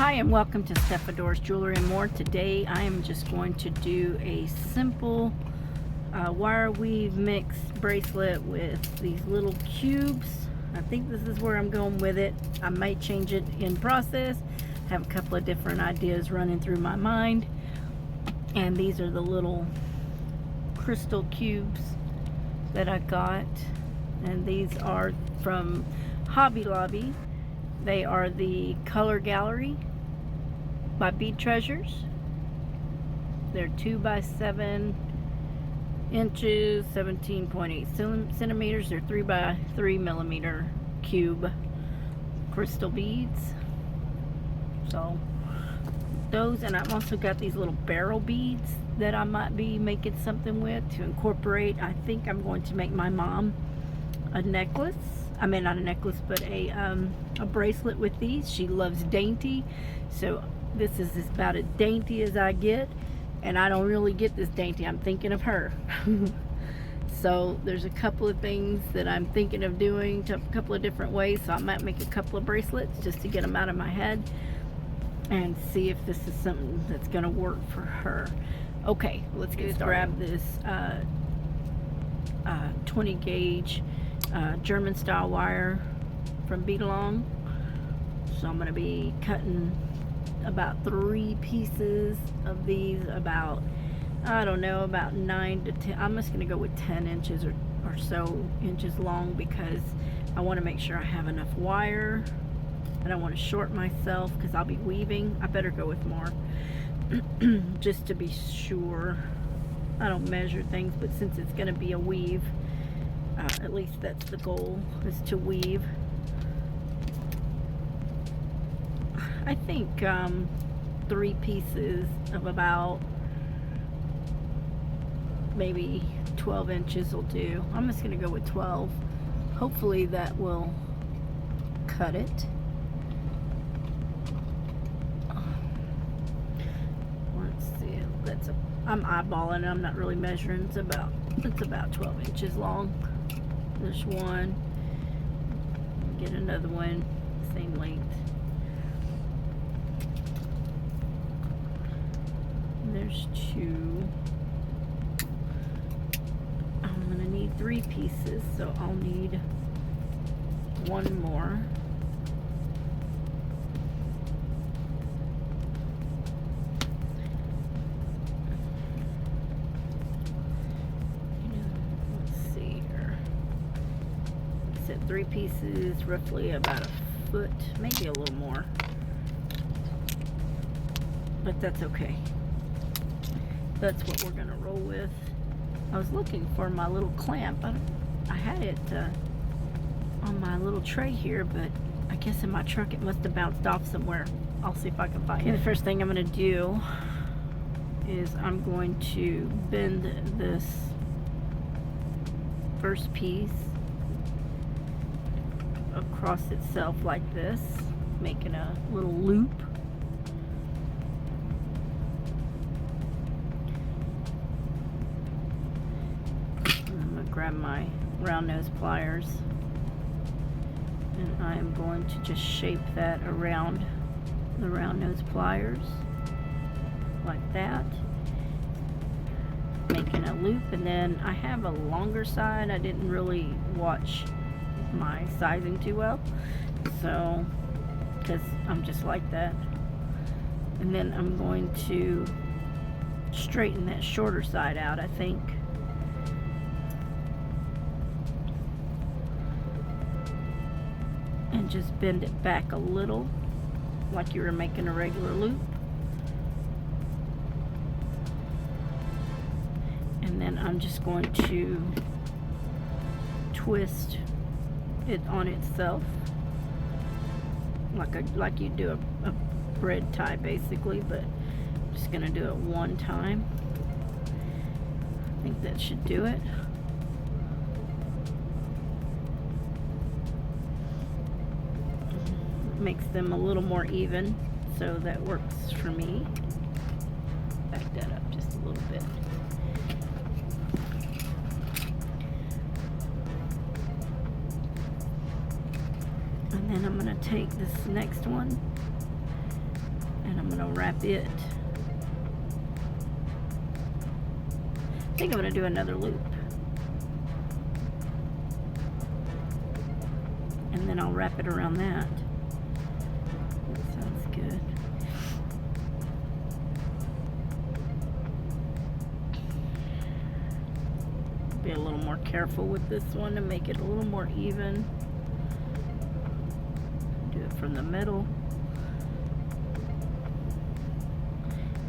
Hi and welcome to Stefador's Jewelry and More. Today I am just going to do a simple wire weave mix bracelet with these little cubes. I think this is where I'm going with it. I might change it in process. I have a couple of different ideas running through my mind. And these are the little crystal cubes that I got. And these are from Hobby Lobby. They are the Color Gallery by Bead Treasures. They're 2 by 7 inches, 17.8 centimeters. They're 3 by 3 millimeter cube crystal beads. So those, and I've also got these little barrel beads that I might be making something with to incorporate. I think I'm going to make my mom a necklace. I mean, not a necklace, but a bracelet with these. She loves dainty, so this is about as dainty as I get, and I don't really get this dainty. I'm thinking of her. So there's a couple of things that I'm thinking of doing, a couple of different ways. So I might make a couple of bracelets just to get them out of my head and see if this is something that's going to work for her. Okay, let's get started. Grab this 20 gauge German style wire from Beadalong. So I'm going to be cutting about 3 pieces of these, about, I don't know, about 9 to 10. I'm just going to go with 10 inches or so inches long, because I want to make sure I have enough wire. I don't want to short myself because I'll be weaving. I better go with more just to be sure. I don't measure things, but since it's going to be a weave, at least that's the goal, is to weave. I think 3 pieces of about maybe 12 inches will do. I'm just going to go with 12. Hopefully that will cut it. Let's see. I'm eyeballing it. I'm not really measuring. It's about 12 inches long. There's one. Get another one, same length. And there's 2. I'm gonna need 3 pieces, so I'll need 1 more. Let's see here. 3 pieces, roughly about a foot, maybe a little more, but that's okay. That's what we're gonna roll with. I was looking for my little clamp. I had it on my little tray here, but I guess in my truck it must have bounced off somewhere. I'll see if I can find it. The first thing I'm gonna do is I'm going to bend this first piece across itself like this, making a little loop. I'm going to grab my round nose pliers, and I am going to just shape that around the round nose pliers like that, making a loop. And then I have a longer side. I didn't really watch my sizing too well, so because I'm just like that. And then I'm going to straighten that shorter side out, I think, and just bend it back a little like you were making a regular loop. And then I'm just going to twist it on itself like you do a bread tie, basically, but I'm just gonna do it one time. I think that should do it. Makes them a little more even, so that works for me. Back that up just a little bit. And then I'm going to take this next one I'm gonna wrap it. I think I'm gonna do another loop. And then I'll wrap it around that. That sounds good. Be a little more careful with this one to make it a little more even. Do it from the middle.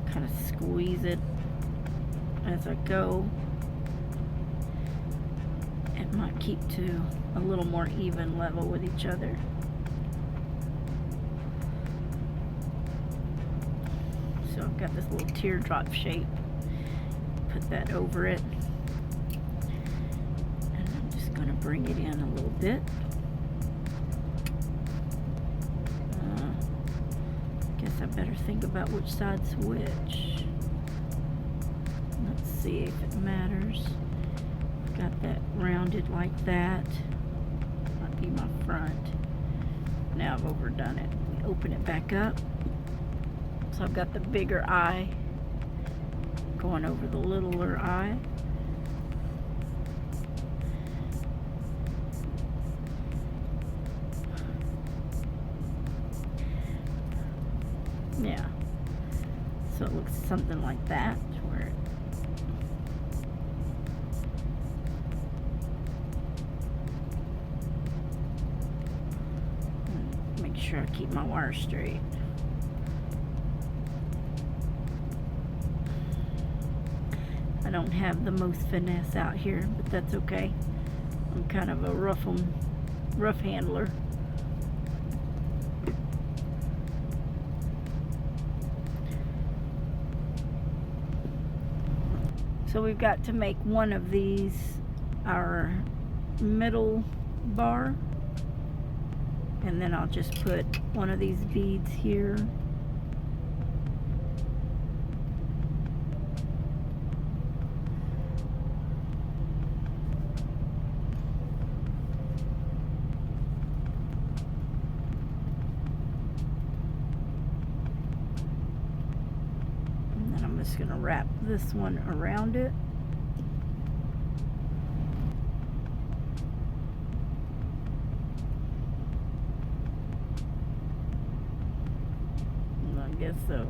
Kind of squeeze it as I go. It might keep to a little more even level with each other. So I've got this little teardrop shape. Put that over it. And I'm just going to bring it in a little bit. Guess I better think about which side's which. Let's see if it matters. Got that rounded like that. Might be my front. Now I've overdone it. Let me open it back up. So I've got the bigger eye going over the littler eye. Yeah. So it looks something like that, where it make sure I keep my wire straight. I don't have the most finesse out here, but that's okay. I'm kind of a rough handler. So we've got to make one of these our middle bar, and then I'll just put one of these beads here. And then I'm just going to wrap this one around it. I guess so.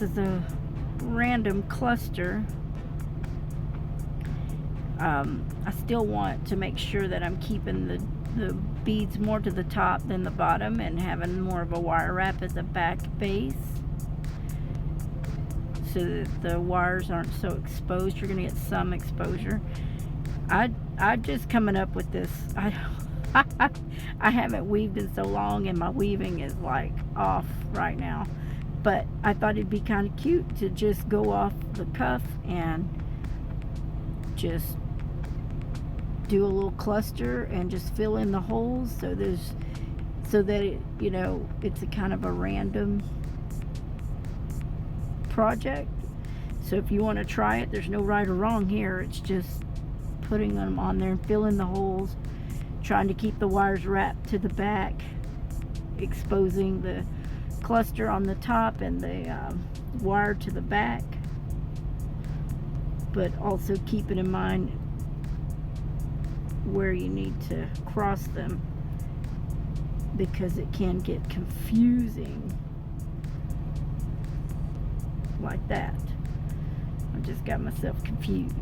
is a random cluster, I still want to make sure that I'm keeping the beads more to the top than the bottom and having more of a wire wrap at the back base so that the wires aren't so exposed. You're going to get some exposure. I'm just coming up with this. I haven't weaved in so long, and my weaving is like off right now, but I thought it'd be kind of cute to just go off the cuff and just do a little cluster and just fill in the holes so that it, you know, it's a kind of a random project. So if you want to try it, there's no right or wrong here. It's just putting them on there and filling the holes, trying to keep the wires wrapped to the back, exposing the cluster on the top and the wire to the back, but also keeping in mind where you need to cross them, because it can get confusing like that. I just got myself confused.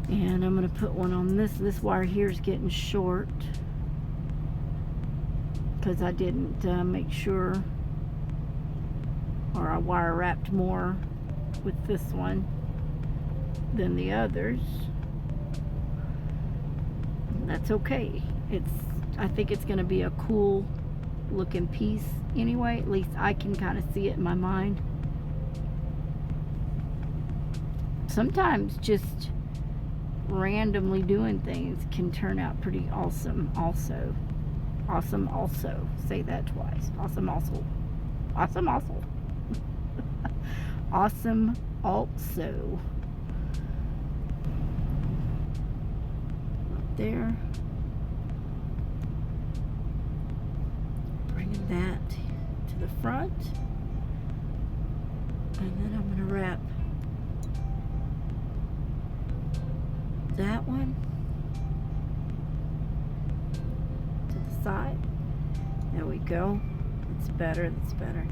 And I'm going to put one on this wire here is getting short because I didn't make sure, or I wire wrapped more with this one than the others. That's okay. I think it's going to be a cool looking piece anyway. At least I can kind of see it in my mind. Sometimes just randomly doing things can turn out pretty awesome also. Awesome also. Say that twice. Awesome also. Awesome also. Awesome also. Right there. Bringing that to the front. And then I'm going to wrap that one to the side. There we go. That's better. That's better.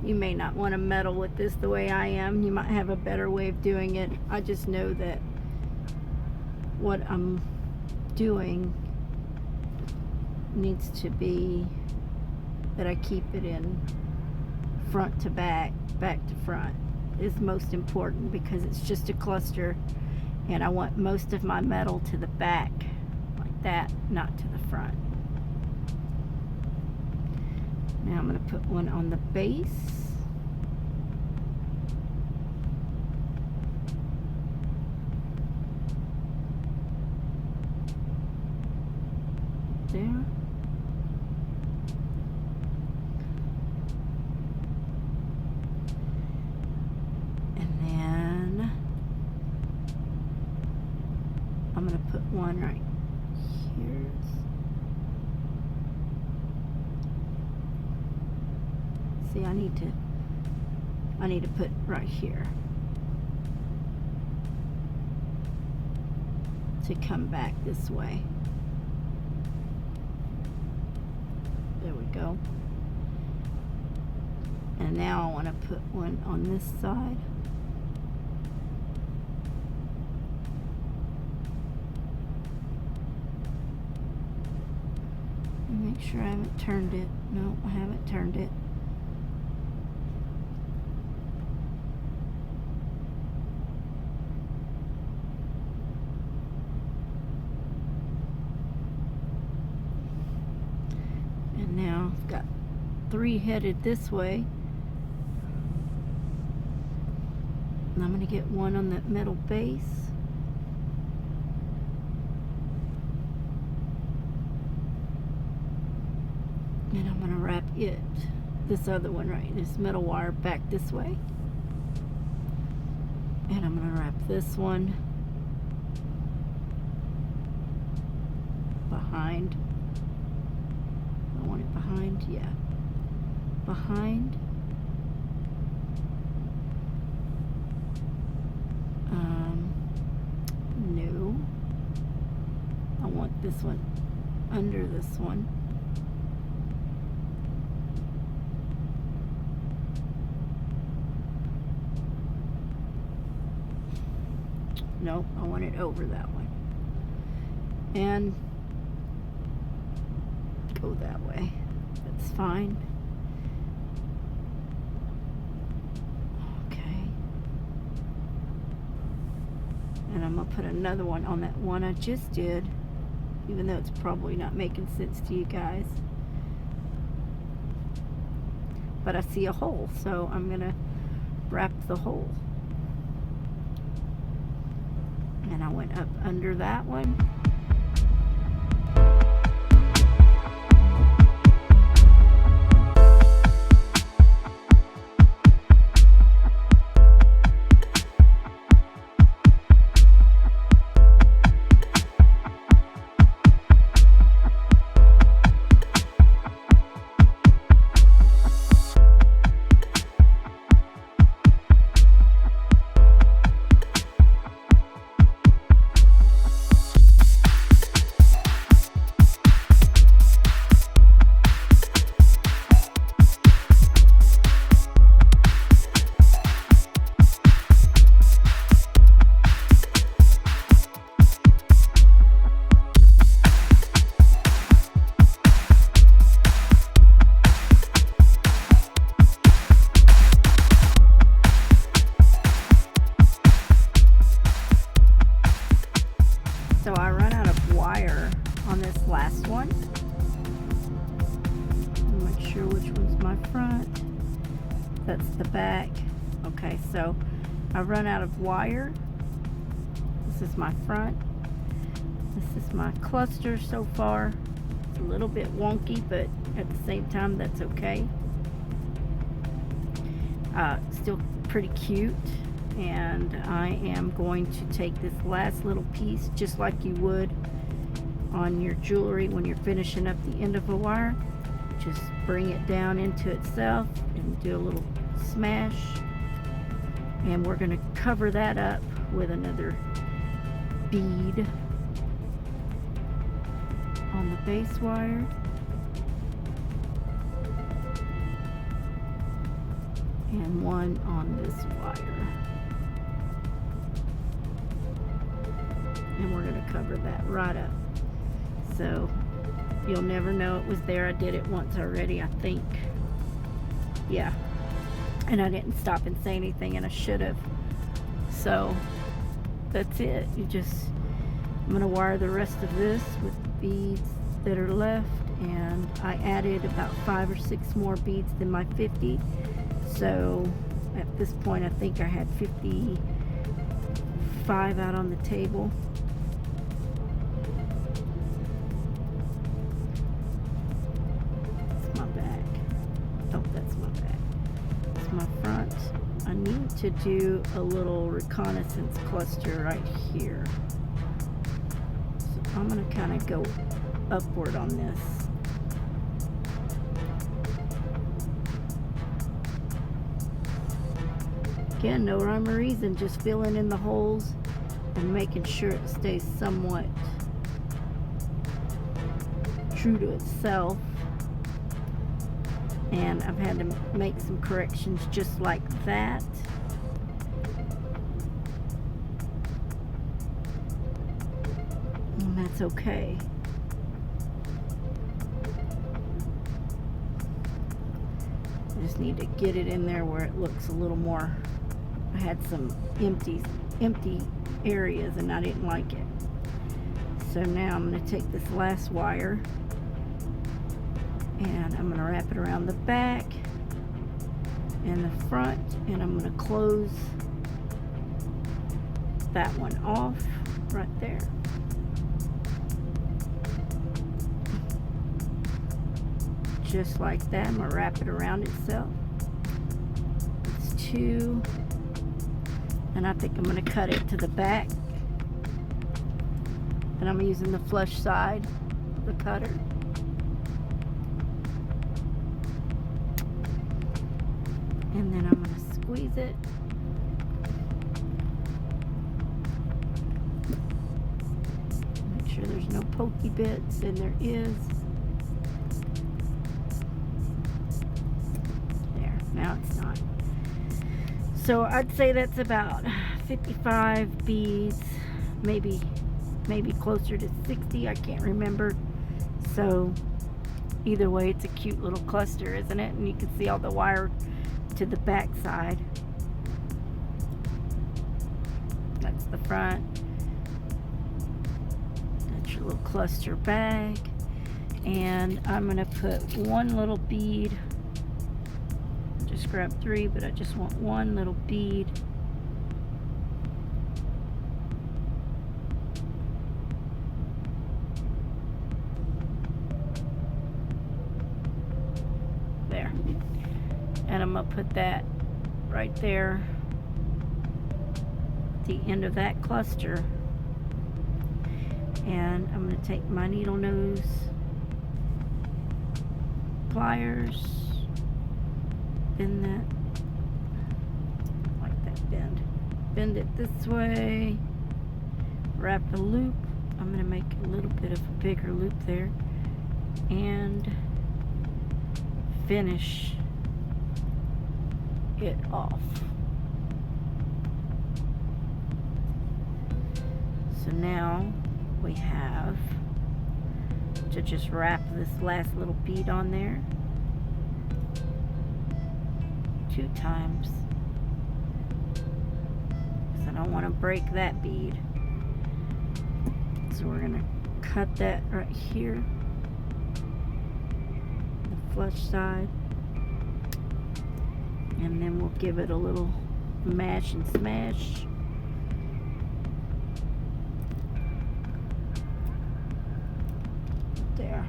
You may not want to meddle with this the way I am. You might have a better way of doing it. I just know that what I'm doing needs to be that I keep it in front to back, back to front is most important, because it's just a cluster and I want most of my metal to the back like that, not to the front. Now I'm going to put one on the base. There. I'm going to put one right here. See, I need to put right here to come back this way. There we go. And now I want to put one on this side. Make sure I haven't turned it. No, I haven't turned it. And now I've got three headed this way. And I'm going to get one on that metal base. And I'm going to wrap it, this other one right, this metal wire back this way. And I'm going to wrap this one behind. I want it behind, yeah. Behind. No. this one under this one. Nope, I want it over that one. And go that way. That's fine. Okay. And I'm going to put another one on that one I just did, even though it's probably not making sense to you guys. But I see a hole, so I'm going to wrap the hole. And I went up under that one. So I run out of wire on this last one. I'm not sure which one's my front. That's the back. Okay, so I run out of wire. This is my front. This is my cluster so far. It's a little bit wonky, but at the same time, that's okay. Still pretty cute. And I am going to take this last little piece, just like you would on your jewelry when you're finishing up the end of a wire. Just bring it down into itself and do a little smash. And we're going to cover that up with another bead on the base wire. And one on this wire. And we're going to cover that right up. So you'll never know it was there. I did it once already, I think. Yeah. And I didn't stop and say anything, and I should have. So that's it. I'm going to wire the rest of this with the beads that are left. And I added about 5 or 6 more beads than my 50. So at this point, I think I had 55 out on the table. I need to do a little reconnaissance cluster right here. So I'm going to kind of go upward on this. Again, no rhyme or reason, just filling in the holes and making sure it stays somewhat true to itself. And I've had to make some corrections just like that. And that's okay. I just need to get it in there where it looks a little more. I had some empty areas and I didn't like it. So now I'm going to take this last wire and I'm going to wrap it around the back and the front, and I'm going to close that one off right there. Just like that. I'm going to wrap it around itself. It's 2, and I think I'm going to cut it to the back, and I'm using the flush side of the cutter. And then I'm going to squeeze it. Make sure there's no pokey bits, and there is. There, now it's not. So I'd say that's about 55 beads, maybe closer to 60, I can't remember. So either way, it's a cute little cluster, isn't it? And you can see all the wire to the back side. That's the front. That's your little cluster bag. And I'm going to put one little bead. Just grab 3, but I just want one little bead. There. And I'm going to put that right there at the end of that cluster. And I'm going to take my needle nose pliers, bend that like that, bend it this way, wrap a loop. I'm going to make a little bit of a bigger loop there, and finish it off. So now we have to just wrap this last little bead on there 2 times, because I don't want to break that bead. So we're going to cut that right here, the flush side, and then we'll give it a little mash and smash. There.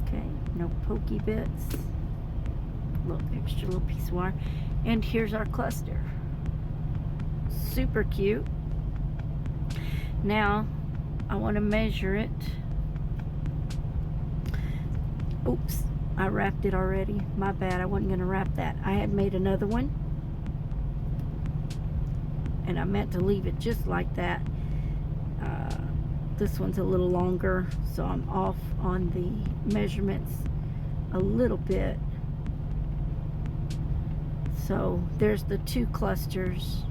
Okay, no pokey bits. Little extra little piece of wire. And here's our cluster. Super cute. Now I want to measure it. Oops, I wrapped it already. My bad, I wasn't going to wrap that. I had made another one, and I meant to leave it just like that. This one's a little longer, so I'm off on the measurements a little bit. So there's the 2 clusters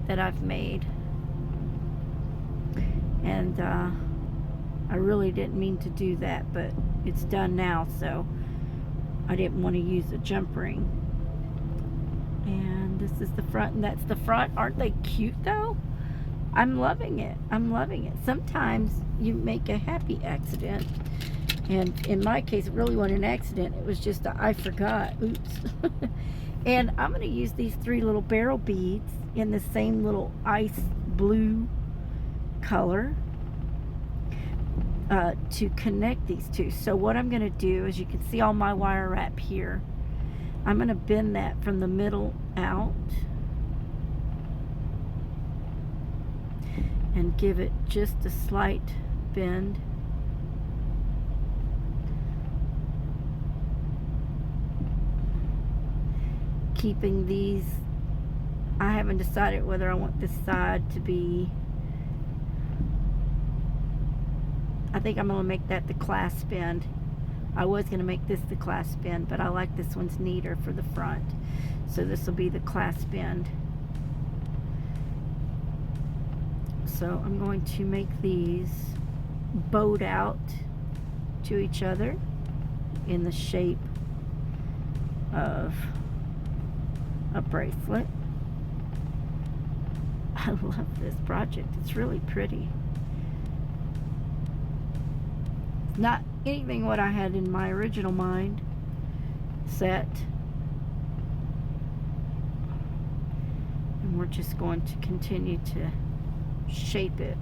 that I've made, and I really didn't mean to do that, but it's done now, so I didn't want to use a jump ring. And this is the front, and that's the front. Aren't they cute though? I'm loving it. I'm loving it. Sometimes you make a happy accident, and in my case it really wasn't an accident. It was just a I forgot. Oops. And I'm going to use these 3 little barrel beads in the same little ice blue color to connect these 2. So what I'm going to do is, you can see all my wire wrap here. I'm going to bend that from the middle out and give it just a slight bend. Keeping these, I haven't decided whether I want this side to be, I think I'm going to make that the clasp end. I was going to make this the clasp end, but I like this one's neater for the front. So this will be the clasp end. So I'm going to make these bowed out to each other in the shape of a bracelet. I love this project. It's really pretty. Not anything what I had in my original mind set. And we're just going to continue to shape it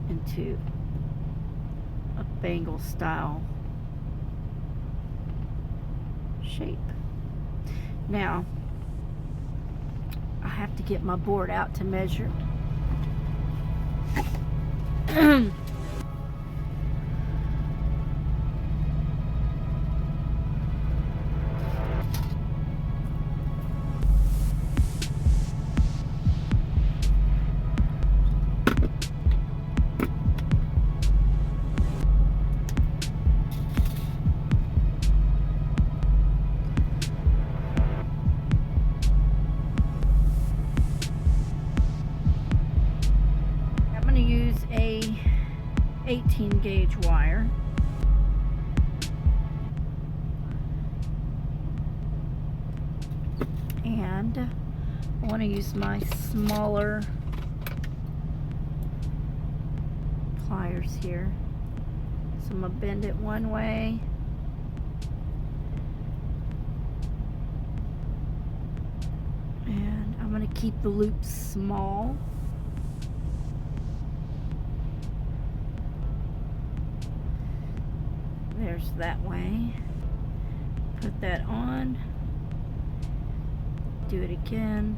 into a bangle style shape. Now I have to get my board out to measure. a 18 gauge wire. And I want to use my smaller pliers here. So I'm going to bend it one way. And I'm going to keep the loops small. There's that way. Put that on. Do it again.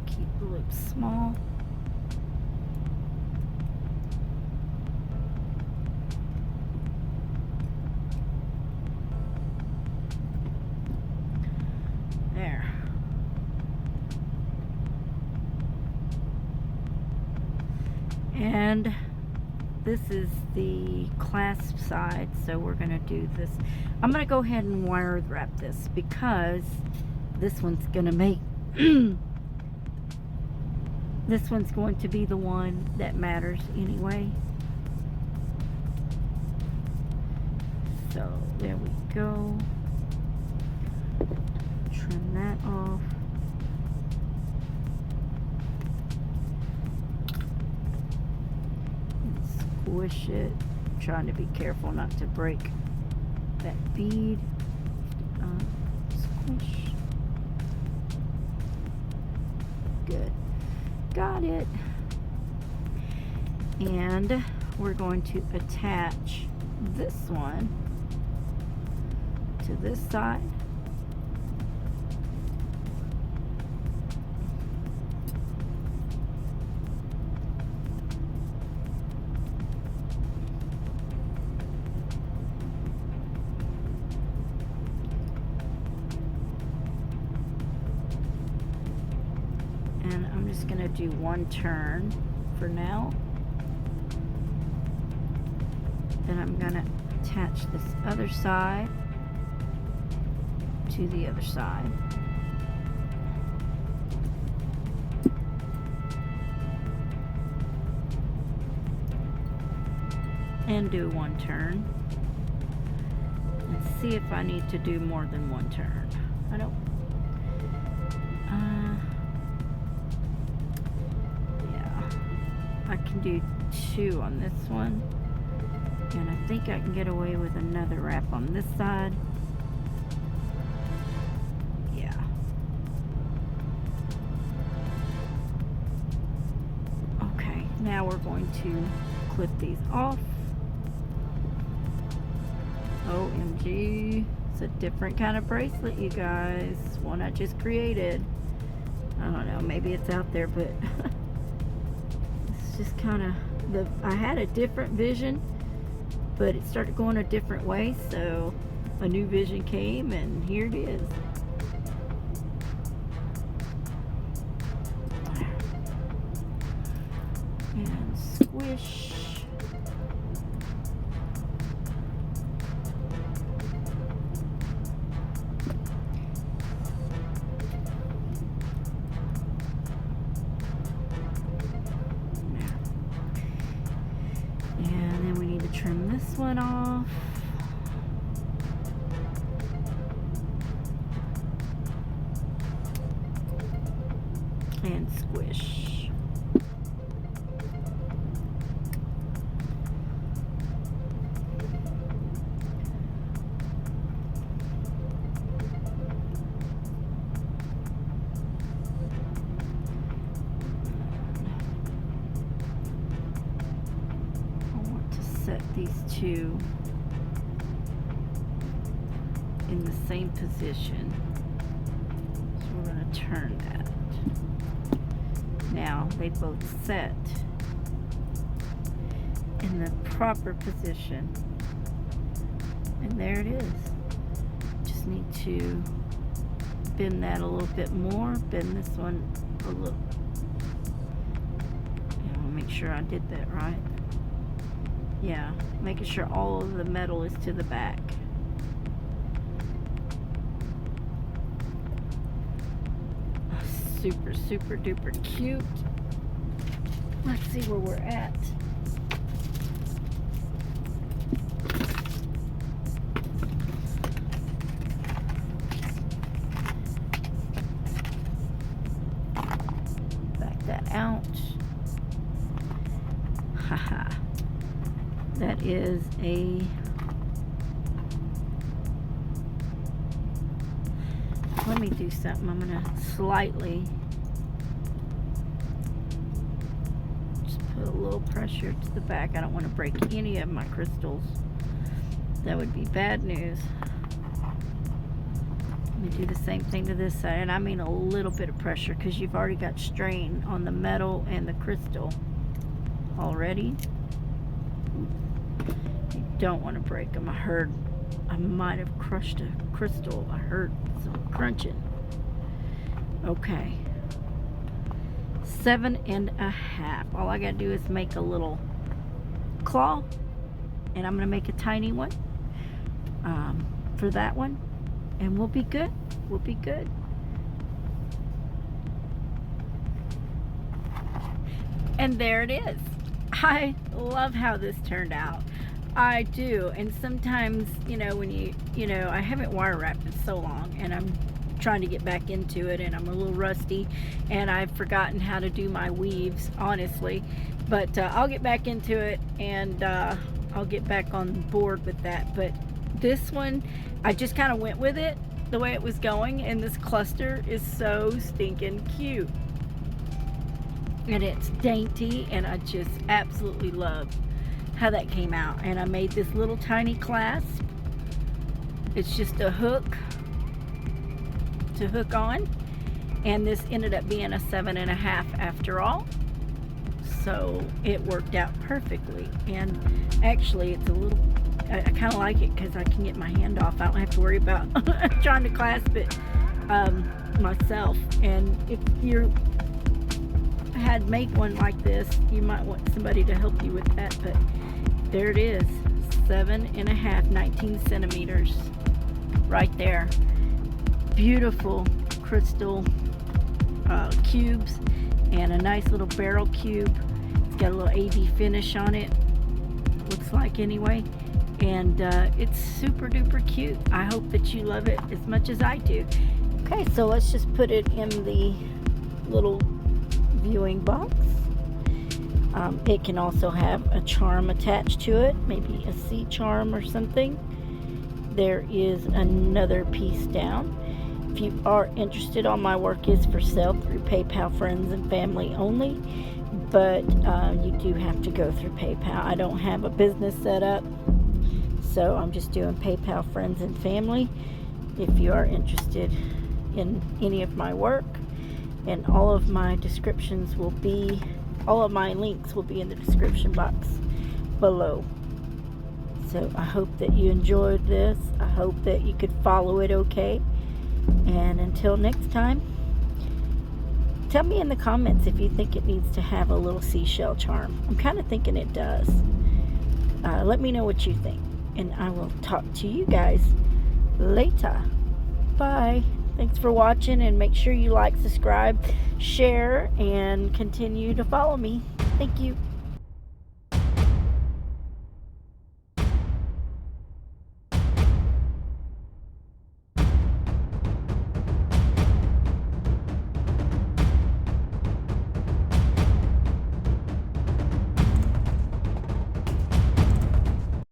Keep the loops small. There. And this is the clasp side, so we're going to do this. I'm going to go ahead and wire wrap this because this one's going to make this one's going to be the one that matters anyway. So there we go. Trim that off. Squish it. I'm trying to be careful not to break that bead. Squish. Good. Got it. And we're going to attach this one to this side. Going to do one turn for now. Then I'm going to attach this other side to the other side. And do one turn. And see if I need to do more than one turn. I don't. I can do 2 on this one, and I think I can get away with another wrap on this side. Yeah. Okay, now we're going to clip these off. OMG, it's a different kind of bracelet, you guys. One I just created. I don't know, maybe it's out there, but just kind of I had a different vision, but it started going a different way, so a new vision came and here it is. And squish. Trim this one off. And squish. Set these two in the same position. So we're going to turn that. Now they both set in the proper position. And there it is. Just need to bend that a little bit more. Bend this one a little. I want to make sure I did that right. Yeah, making sure all of the metal is to the back. Super, super duper cute. Let's see where we're at. Back that out. Haha. That is a... Let me do something. I'm going to slightly just put a little pressure to the back. I don't want to break any of my crystals. That would be bad news. Let me do the same thing to this side. And I mean a little bit of pressure because you've already got strain on the metal and the crystal already. You don't want to break them. I heard I might have crushed a crystal. I heard some crunching. Okay. 7.5. All I gotta do is make a little claw, and I'm gonna make a tiny one for that one, and we'll be good. We'll be good. And there it is. I love how this turned out. I do. And sometimes, you know, when you know, I haven't wire wrapped in so long, and I'm trying to get back into it, and I'm a little rusty, and I've forgotten how to do my weaves, honestly. But I'll get back into it, and I'll get back on board with that. But this one, I just kind of went with it the way it was going, and this cluster is so stinking cute. And it's dainty, and I just absolutely love how that came out. And I made this little tiny clasp. It's just a hook to hook on, and this ended up being a 7.5 after all, so it worked out perfectly. And actually it's a little, I kind of like it because I can get my hand off. I don't have to worry about trying to clasp it myself. And if you had made one like this, you might want somebody to help you with that. But there it is, 7.5, 19 centimeters right there. Beautiful crystal cubes, and a nice little barrel cube. It's got a little AV finish on it, looks like anyway, and it's super duper cute. I hope that you love it as much as I do. Okay, so let's just put it in the little viewing box. It can also have a charm attached to it, maybe a sea charm or something. There is another piece down. If you are interested, all my work is for sale through PayPal, friends and family only, but you do have to go through PayPal. I don't have a business set up, so I'm just doing PayPal, friends and family. If you are interested in any of my work, and all of my descriptions will be, all of my links will be in the description box below. So I hope that you enjoyed this. I hope that you could follow it okay. And until next time, tell me in the comments if you think it needs to have a little seashell charm. I'm kind of thinking it does. Let me know what you think. And I will talk to you guys later. Bye. Thanks for watching, and make sure you like, subscribe, share, and continue to follow me. Thank you.